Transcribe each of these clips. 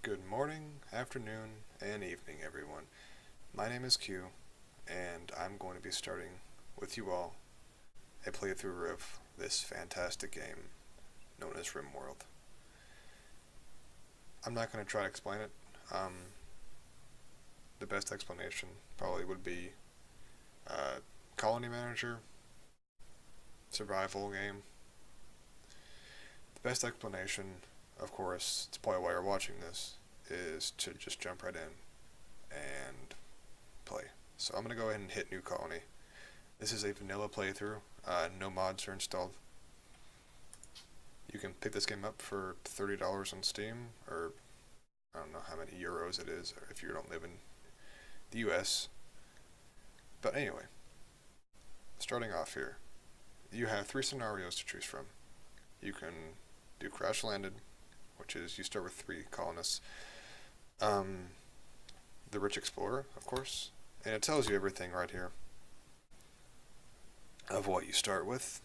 Good morning, afternoon, and evening, everyone. My name is Q, and I'm going to be starting with you all a playthrough of this fantastic game known as Rimworld. I'm not going to try to explain it. Um, the best explanation probably would be colony manager, survival game. The best explanation, of course, it's probably why you're watching this, is to just jump right in and play. So I'm going to go ahead and hit new colony. This is a vanilla playthrough. No mods are installed. You can pick this game up for $30 on Steam, or I don't know how many euros it is, or if you don't live in the US. But anyway, starting off here, you have three scenarios to choose from. You can do Crash Landed, which is you start with three colonists. The Rich Explorer, of course, and it tells you everything right here of what you start with.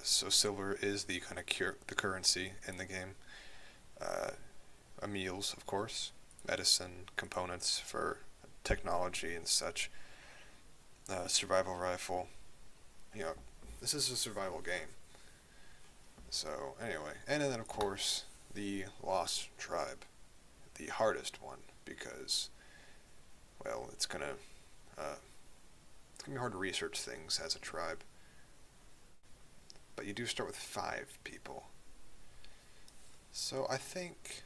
So silver is the kind of the currency in the game. Meals, of course, medicine, components for technology and such. Survival rifle. This is a survival game. So anyway, and then of course the Lost Tribe, the hardest one because, well, it's gonna be hard to research things as a tribe. But you do start with 5 people. So I think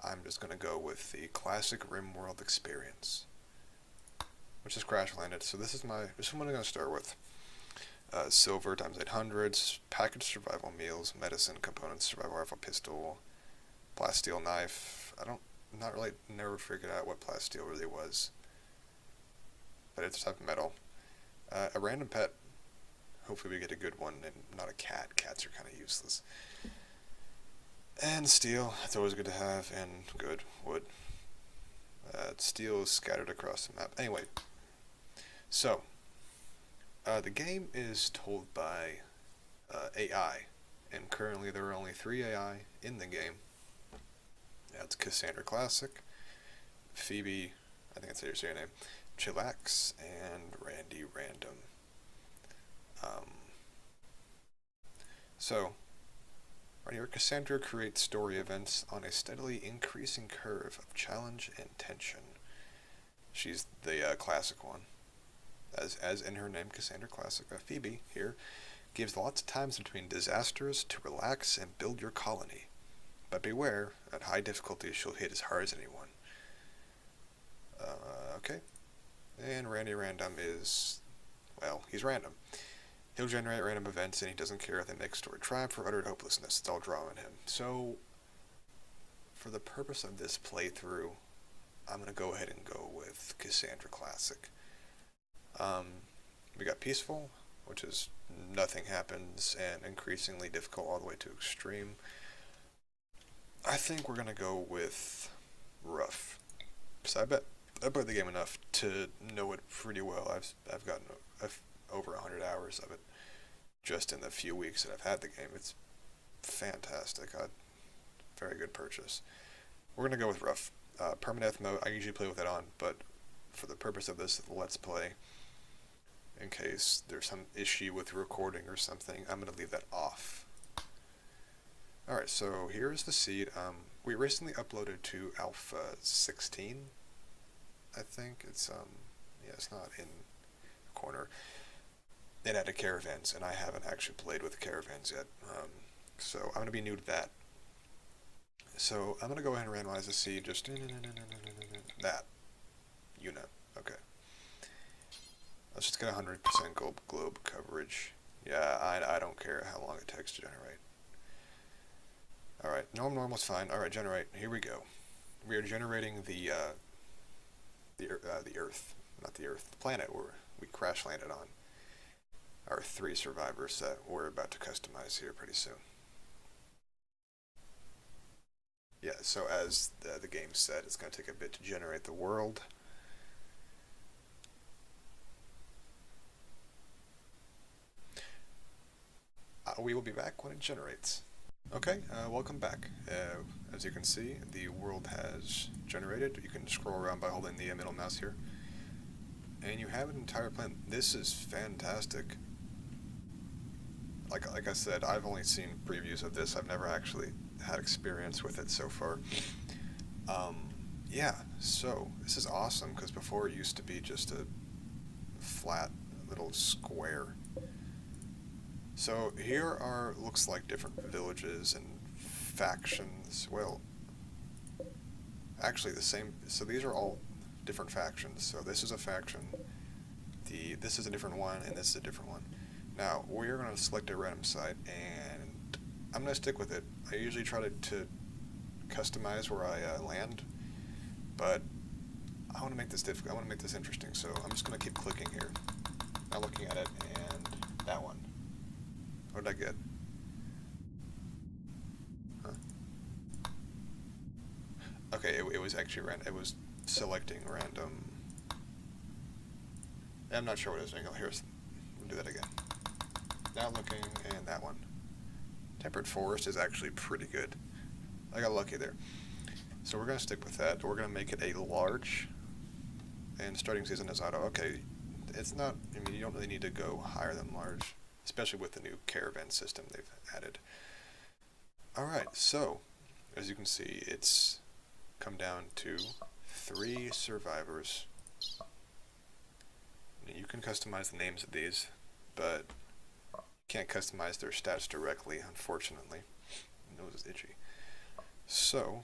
I'm just going to go with the classic Rimworld experience, which is Crash Landed. So this is what I'm going to start with. Silver times 800s, packaged survival meals, medicine, components, survival rifle, pistol, plasteel knife. Never figured out what plasteel really was, but it's type of metal. A random pet. Hopefully we get a good one and not a cat. Cats are kind of useless. And steel, it's always good to have, and good wood. Steel is scattered across the map. Anyway, so the game is told by AI, and currently there are only 3 AI in the game. That's Cassandra Classic, Phoebe, I think that's how you say her name, Chillax, and Randy Random. So, right here, Cassandra creates story events on a steadily increasing curve of challenge and tension. She's the classic one. As in her name, Cassandra Classic. Phoebe, here, gives lots of times between disasters to relax and build your colony. But beware, at high difficulty she'll hit as hard as anyone. Okay. And Randy Random is, well, he's random. He'll generate random events, and he doesn't care if they make story triumph or utter hopelessness. It's all drawing him. So, for the purpose of this playthrough, I'm going to go ahead and go with Cassandra Classic. We got Peaceful, which is nothing happens, and increasingly difficult all the way to extreme. I think we're going to go with Rough. So I played the game enough to know it pretty well. I've gotten over 100 hours of it just in the few weeks that I've had the game. It's fantastic. Very good purchase. We're going to go with Rough. Permadeath mode, I usually play with it on, but for the purpose of this Let's Play, in case there's some issue with recording or something, I'm going to leave that off. Alright, so here's the seed. We recently uploaded to Alpha 16, I think. It's not in the corner. It added caravans, and I haven't actually played with caravans yet. So I'm going to be new to that. So I'm going to go ahead and randomize the seed, just that. Okay. Let's just get 100% globe coverage. Yeah, I don't care how long it takes to generate. Alright, normal's fine. Alright, generate. Here we go. We are generating the Earth. Not the Earth. The planet where we crash landed on. Our 3 survivors that we're about to customize here pretty soon. Yeah, so as the game said, it's going to take a bit to generate the world. We will be back when it generates. Okay, welcome back. As you can see, the world has generated. You can scroll around by holding the middle mouse here. And you have an entire planet. This is fantastic. Like I said, I've only seen previews of this. I've never actually had experience with it so far. Um, yeah, so this is awesome because before it used to be just a flat little square. So here are looks like different villages and factions. Well, actually the same. So these are all different factions. So this is a faction. This is a different one, and this is a different one. Now we're going to select a random site, and I'm going to stick with it. I usually try to customize where I land, but I want to make this difficult. I want to make this interesting. So I'm just going to keep clicking here. Now looking at it, and that one. What did I get? Huh? Okay, it was actually random. It was selecting random. I'm not sure what it was doing. Oh, here's. We'll do that again. Now looking, and that one. Temperate forest is actually pretty good. I got lucky there. So we're gonna stick with that. We're gonna make it a large. And starting season is auto. Okay, it's not. I mean, you don't really need to go higher than large, especially with the new caravan system they've added. All right, so as you can see, it's come down to 3 survivors. You can customize the names of these, but you can't customize their stats directly, unfortunately. My nose is itchy. So,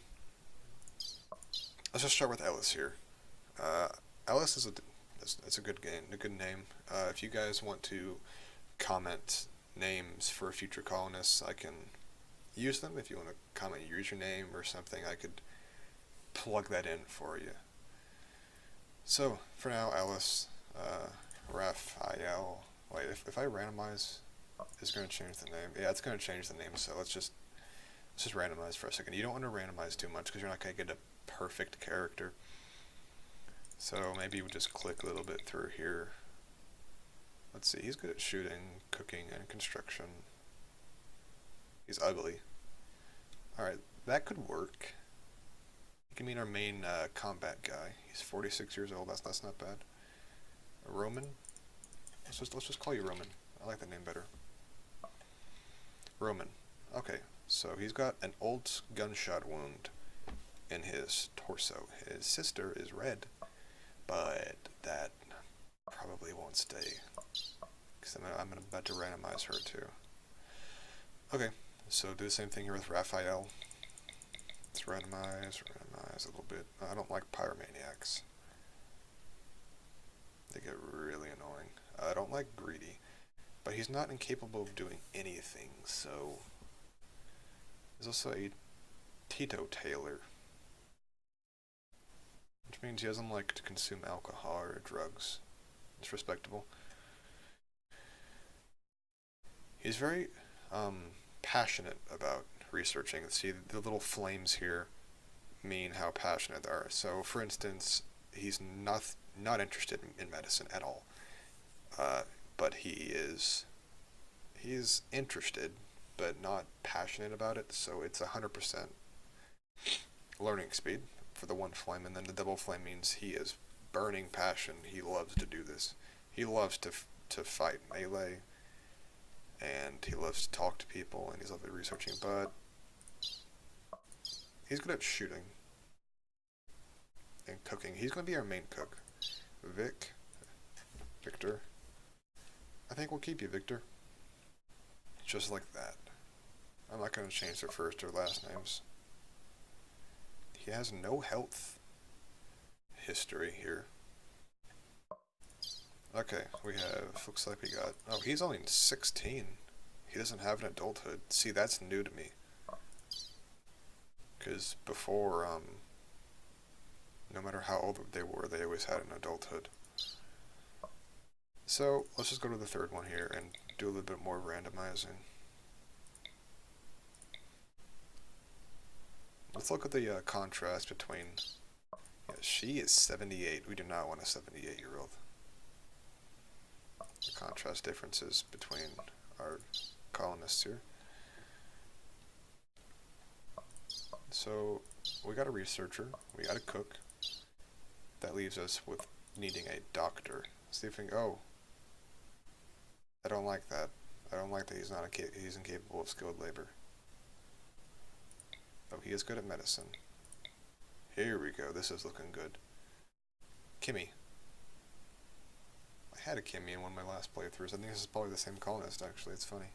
let's just start with Ellis here. Ellis is it's a good game, a good name. If you guys want to comment names for future colonists, I can use them. If you want to comment your username or something, I could plug that in for you. So, for now, Ellis, Raphael. Wait, if I randomize, it's going to change the name. Yeah, it's going to change the name, so let's just randomize for a second. You don't want to randomize too much because you're not going to get a perfect character. So maybe we just click a little bit through here. Let's see, he's good at shooting, cooking, and construction. He's ugly. Alright, that could work. He can mean our main combat guy. He's 46 years old, that's not bad. Roman? Let's just call you Roman. I like that name better. Roman. Okay, so he's got an old gunshot wound in his torso. His sister is red, but that probably won't stay. Because I'm about to randomize her too. Okay, so do the same thing here with Raphael. Let's randomize a little bit. I don't like pyromaniacs. They get really annoying. I don't like greedy, but he's not incapable of doing anything, so... There's also a teetotaler, which means he doesn't like to consume alcohol or drugs. It's respectable. He's very passionate about researching. See, the little flames here mean how passionate they are. So, for instance, he's not interested in medicine at all, but he's interested, but not passionate about it. So it's 100% learning speed for the one flame, and then the double flame means he is burning passion. He loves to do this. He loves to fight melee, and he loves to talk to people, and he's lovely researching, but he's good at shooting and cooking. He's going to be our main cook. Victor. I think we'll keep you, Victor. Just like that. I'm not going to change their first or last names. He has no health history here. Okay, we have, looks like we got, oh, he's only 16. He doesn't have an adulthood. See, that's new to me. Because before, no matter how old they were, they always had an adulthood. So, let's just go to the third one here and do a little bit more randomizing. Let's look at the contrast between, yeah, she is 78. We do not want a 78-year-old. The contrast differences between our colonists here. So we got a researcher, we got a cook. That leaves us with needing a doctor. See if we can. Oh, I don't like that. I don't like that he's incapable of skilled labor. Oh, he is good at medicine. Here we go. This is looking good. Kimmy. I had a Kimmy in one of my last playthroughs. I think this is probably the same colonist, actually. It's funny.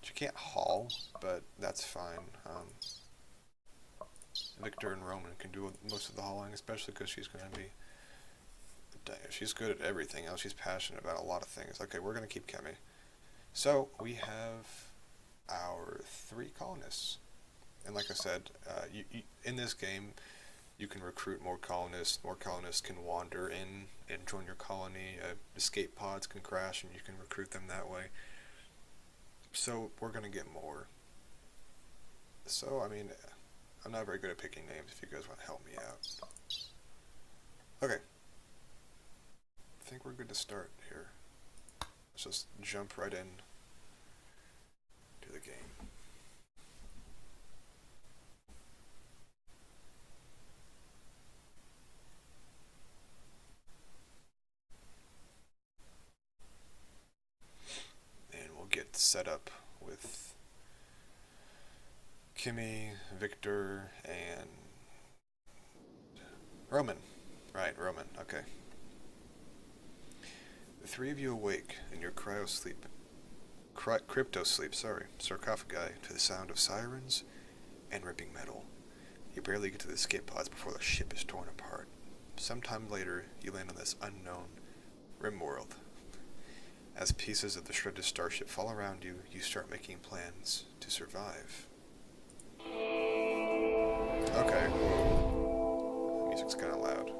She can't haul, but that's fine. Victor and Roman can do most of the hauling, especially because she's going to be... She's good at everything else. She's passionate about a lot of things. Okay, we're going to keep Kimmy. So, we have our 3 colonists. And like I said, in this game, you can recruit more colonists. More colonists can wander in and join your colony. Escape pods can crash and you can recruit them that way. So we're going to get more. So, I mean, I'm not very good at picking names if you guys want to help me out. Okay. I think we're good to start here. Let's just jump right in to the game. Get set up with Kimmy, Victor, and Roman. Right, Roman, okay. The 3 of you awake in your crypto sleep, sarcophagi to the sound of sirens and ripping metal. You barely get to the escape pods before the ship is torn apart. Sometime later, you land on this unknown Rimworld. As pieces of the shredded starship fall around you, you start making plans to survive. Okay. The music's kind of loud.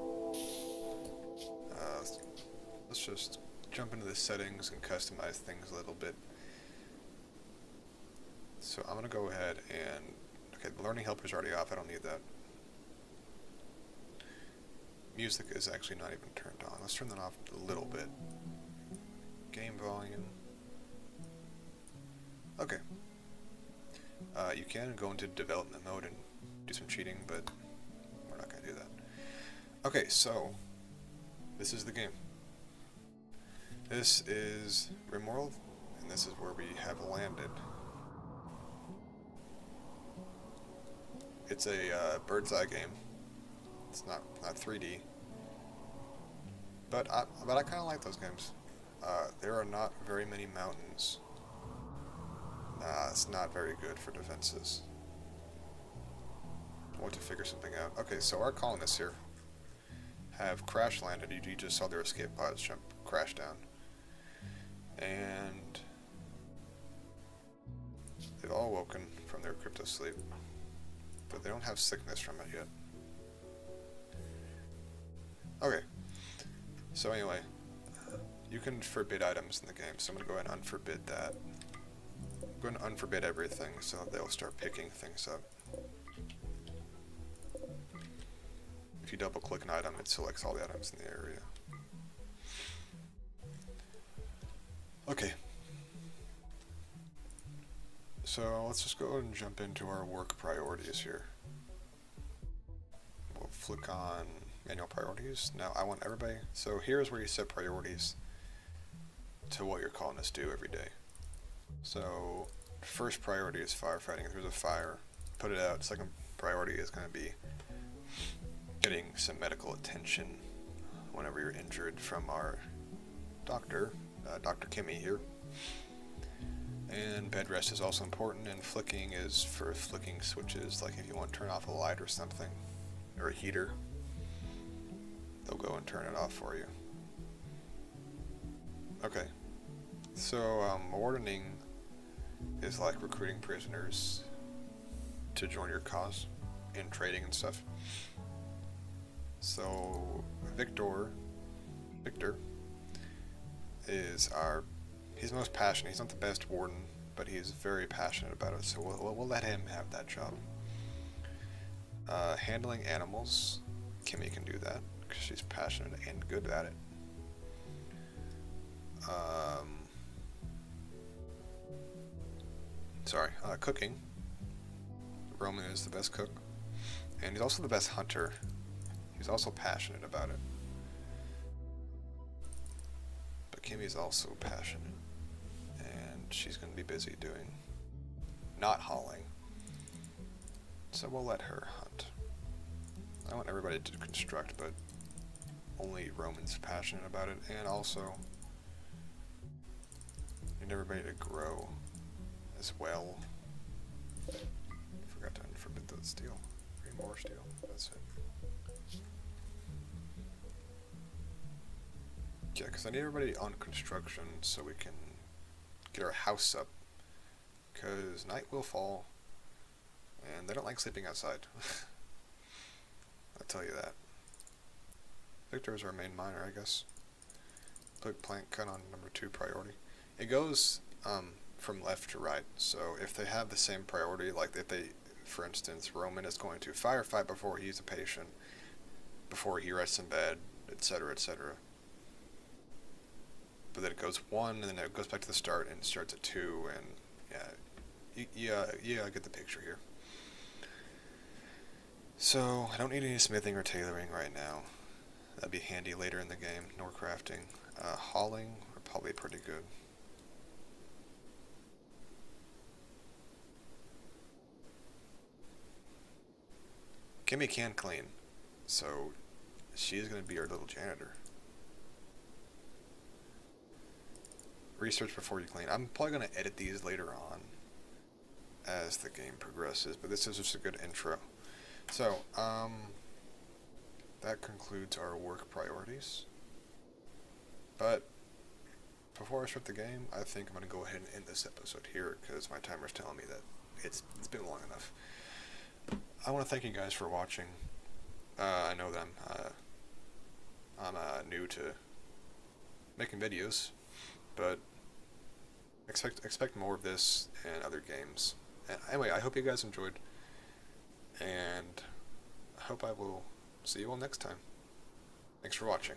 Let's just jump into the settings and customize things a little bit. So I'm going to go ahead and... Okay, the learning helper's already off. I don't need that. Music is actually not even turned on. Let's turn that off a little bit. Game volume. Okay. You can go into development mode and do some cheating, but we're not going to do that. Okay, so this is the game. This is Rimworld, and this is where we have landed. It's a bird's eye game. It's not 3D, but I kind of like those games. There are not very many mountains. It's not very good for defenses. I want to figure something out. Okay, so our colonists here have crash landed. You just saw their escape pods crash down. And they've all woken from their crypto sleep. But they don't have sickness from it yet. Okay. So anyway, you can forbid items in the game, so I'm going to go ahead and unforbid that. I'm going to unforbid everything so they'll start picking things up. If you double click an item, it selects all the items in the area. Okay. So let's just go ahead and jump into our work priorities here. We'll flick on manual priorities. Now I want everybody, so here's where you set priorities to what your colonists do every day. So first priority is firefighting. If there's a fire, put it out. Second priority is going to be getting some medical attention whenever you're injured from our doctor, Dr. Kimmy here. And bed rest is also important, and flicking is for flicking switches, like if you want to turn off a light or something, or a heater, they'll go and turn it off for you. Okay, so wardening is like recruiting prisoners to join your cause in trading and stuff. So Victor is he's most passionate. He's not the best warden, but he's very passionate about it, so we'll let him have that job. Handling animals, Kimmy can do that because she's passionate and good at it. Cooking. Roman is the best cook, and he's also the best hunter. He's also passionate about it. But Kimmy's also passionate, and she's going to be busy doing, not hauling. So we'll let her hunt. I want everybody to construct, but only Roman's passionate about it, and also need everybody to grow as well. Forgot to unforbid the steel. 3 more steel. That's it. Yeah, because I need everybody on construction so we can get our house up. Because night will fall, and they don't like sleeping outside. I'll tell you that. Victor is our main miner, I guess. Put plank cut on number 2 priority. It goes from left to right, so if they have the same priority, like if they, for instance, Roman is going to firefight before he's a patient, before he rests in bed, etc., etc. But then it goes 1, and then it goes back to the start, and it starts at 2, and yeah, I get the picture here. So, I don't need any smithing or tailoring right now. That'd be handy later in the game, nor crafting. Hauling are probably pretty good. Kimmy can clean, so she's going to be our little janitor. Research before you clean. I'm probably going to edit these later on as the game progresses, but this is just a good intro. So, that concludes our work priorities. But before I start the game, I think I'm going to go ahead and end this episode here because my timer's telling me that it's been long enough. I want to thank you guys for watching. I know that I'm new to making videos, but expect more of this and other games. And anyway, I hope you guys enjoyed, and I hope I will see you all next time. Thanks for watching.